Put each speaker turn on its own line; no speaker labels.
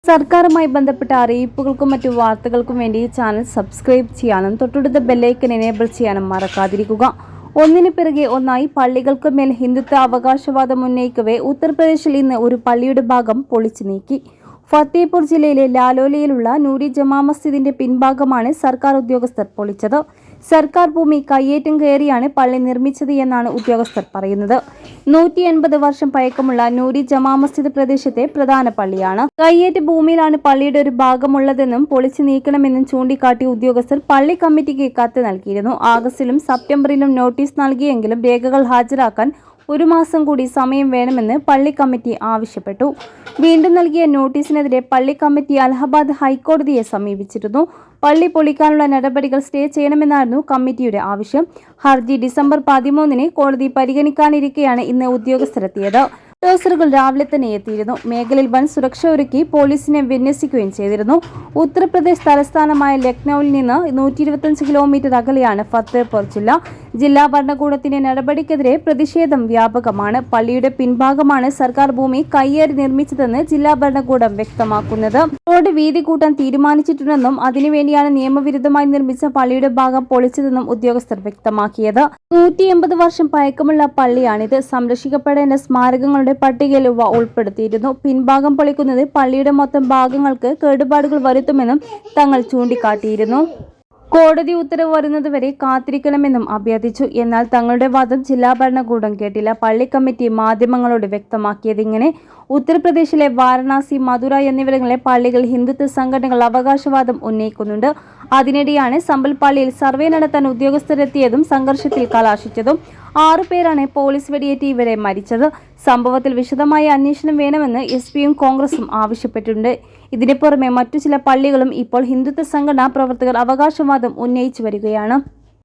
സർക്കാരുമായി ബന്ധപ്പെട്ട അറിയിപ്പുകൾക്കും മറ്റു വാർത്തകൾക്കും വേണ്ടി ഈ ചാനൽ സബ്സ്ക്രൈബ് ചെയ്യാനും തൊട്ടടുത്ത ബെല്ലൈക്കൻ എനേബിൾ ചെയ്യാനും മറക്കാതിരിക്കുക. ഒന്നിനു പിറകെ ഒന്നായി പള്ളികൾക്ക് മേൽ ഹിന്ദുത്വ അവകാശവാദം ഉന്നയിക്കവേ ഉത്തർപ്രദേശിൽ ഇന്ന് ഒരു പള്ളിയുടെ ഭാഗം പൊളിച്ചു നീക്കി. ഫത്തേപൂർ ജില്ലയിലെ ലാലോലയിലുള്ള നൂരി ജമാ മസ്ജിദിന്റെ പിൻഭാഗമാണ് സർക്കാർ ഉദ്യോഗസ്ഥർ പൊളിച്ചത്. സർക്കാർ ഭൂമി കയ്യേറ്റം കയറിയാണ് പള്ളി നിർമ്മിച്ചത് എന്നാണ് ഉദ്യോഗസ്ഥർ പറയുന്നത്. 180 വർഷം പഴക്കമുള്ള നൂരി ജമാ മസ്ജിദ് പ്രദേശത്തെ പ്രധാന പള്ളിയാണ്. കയ്യേറ്റ ഭൂമിയിലാണ് പള്ളിയുടെ ഒരു ഭാഗമുള്ളതെന്നും പൊളിച്ചു നീക്കണമെന്നും ചൂണ്ടിക്കാട്ടി ഉദ്യോഗസ്ഥർ പള്ളി കമ്മിറ്റിക്ക് കത്ത് നൽകിയിരുന്നു. ആഗസ്റ്റിലും സെപ്റ്റംബറിലും നോട്ടീസ് നൽകിയെങ്കിലും രേഖകൾ ഹാജരാക്കാൻ 1 മാസം കൂടി സമയം വേണമെന്ന് പള്ളി കമ്മിറ്റി ആവശ്യപ്പെട്ടു. വീണ്ടും നൽകിയ നോട്ടീസിനെതിരെ പള്ളി കമ്മിറ്റി അലഹബാദ് ഹൈക്കോടതിയെ സമീപിച്ചിരുന്നു. പള്ളി പൊളിക്കാനുള്ള നടപടികൾ സ്റ്റേ ചെയ്യണമെന്നായിരുന്നു കമ്മിറ്റിയുടെ ആവശ്യം. ഹർജി ഡിസംബർ 13 കോടതി പരിഗണിക്കാനിരിക്കെയാണ് ഇന്ന് ഉദ്യോഗസ്ഥരെത്തിയത്. ബുൾഡോസറുകൾ രാവിലെ തന്നെ എത്തിയിരുന്നു. മേഖലയിൽ വൻ സുരക്ഷ ഒരുക്കി പോലീസിനെ വിന്യസിക്കുകയും ചെയ്തിരുന്നു. ഉത്തർപ്രദേശ് തലസ്ഥാനമായ ലക്നൌവിൽ നിന്ന് 125 കിലോമീറ്റർ അകലെയാണ് ഫത്തേപൂർ ജില്ല. ജില്ലാ ഭരണകൂടത്തിന്റെ നടപടിക്കെതിരെ പ്രതിഷേധം വ്യാപകമാണ്. പള്ളിയുടെ പിൻഭാഗമാണ് സർക്കാർ ഭൂമി കയ്യേറി നിർമ്മിച്ചതെന്ന് ജില്ലാ ഭരണകൂടം വ്യക്തമാക്കുന്നത്. റോഡ് വീതി കൂട്ടാൻ തീരുമാനിച്ചിട്ടുണ്ടെന്നും അതിനുവേണ്ടിയാണ് നിയമവിരുദ്ധമായി നിർമ്മിച്ച പള്ളിയുടെ ഭാഗം പൊളിച്ചതെന്നും ഉദ്യോഗസ്ഥർ വ്യക്തമാക്കിയത്. 180 വർഷം പഴക്കമുള്ള പള്ളിയാണിത്. സംരക്ഷിക്കപ്പെടേണ്ട സ്മാരകങ്ങളുടെ പട്ടികയിൽ ഉൾപ്പെടുത്തിയിരുന്നു. പിൻഭാഗം പൊളിക്കുന്നത് പള്ളിയുടെ മൊത്തം ഭാഗങ്ങൾക്ക് കേടുപാടുകൾ വരുത്തുമെന്നും തങ്ങൾ ചൂണ്ടിക്കാട്ടിയിരുന്നു. കോടതി ഉത്തരവ് വരുന്നതുവരെ കാത്തിരിക്കണമെന്നും അഭ്യർത്ഥിച്ചു. എന്നാൽ തങ്ങളുടെ വാദം ജില്ലാ ഭരണകൂടം കേട്ടില്ല. പള്ളി കമ്മിറ്റി മാധ്യമങ്ങളോട് വ്യക്തമാക്കിയത് ഇങ്ങനെ: ഉത്തർപ്രദേശിലെ വാരണാസി, മധുര എന്നിവിടങ്ങളിലെ പള്ളികൾ ഹിന്ദുത്വ സംഘടനകൾ അവകാശവാദം ഉന്നയിക്കുന്നുണ്ട്. അതിനിടെയാണ് സമ്പൽ പള്ളിയിൽ സർവേ നടത്താൻ ഉദ്യോഗസ്ഥരെത്തിയതും സംഘർഷത്തിൽ കലാശിച്ചതും. 6 പേരാണ് പോലീസ് വെടിയേറ്റ് ഇവരെ മരിച്ചത്. സംഭവത്തിൽ വിശദമായ അന്വേഷണം വേണമെന്ന് എസ്പിയും കോൺഗ്രസും ആവശ്യപ്പെട്ടിട്ടുണ്ട്. ഇതിനു പുറമെ മറ്റു ചില പള്ളികളും ഇപ്പോൾ ഹിന്ദുത്വ സംഘടനാ പ്രവർത്തകർ അവകാശവാദം ഉന്നയിച്ചു വരികയാണ്.